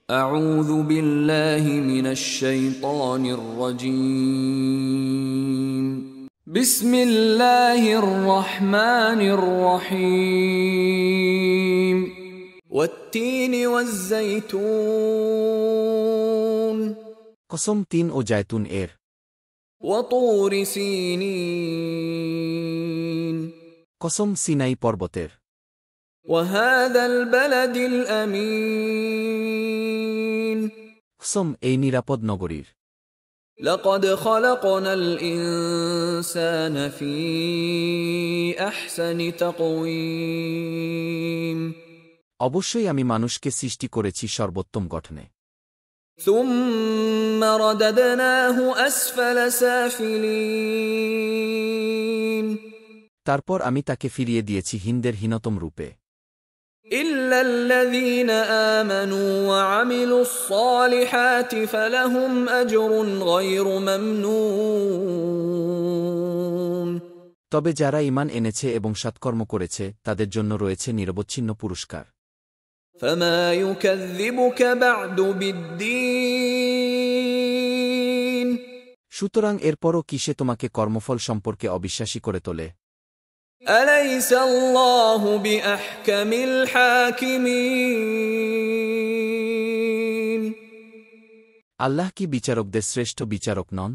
أعوذ بالله من الشيطان الرجيم بسم الله الرحمن الرحيم والتين والزيتون কসম তিন ও জায়তুন এর, وطور سينين কসম সিনাই পর্বতের, وهذا البلد الأمين কসম এই নিরাপদ নগরীর। لقد خلقنا الإنسان في أحسن تقويم অবশ্যই আমি মানুষকে সৃষ্টি করেছি সর্বোত্তম গঠনে। ثم رددناه أسفل سافلين তারপর আমি তাকে ফিরিয়ে দিয়েছি হীনদের হীনতম রূপে। إلا الذين آمنوا وعملوا الصالحات فلهم أجر غير ممنون তবে যারা ঈমান এনেছে এবং সৎকর্ম করেছে তাদের জন্য রয়েছে নিরবচ্ছিন্ন পুরস্কার। فما يكذبك بعد بالدين সুতরাং এরপরও কিসে তোমাকে কর্মফল সম্পর্কে অবিশ্বাসী করে তোলে? أليس الله بأحكم الحاكمين আল্লাহ কি বিচারকদের শ্রেষ্ঠ বিচারক নন?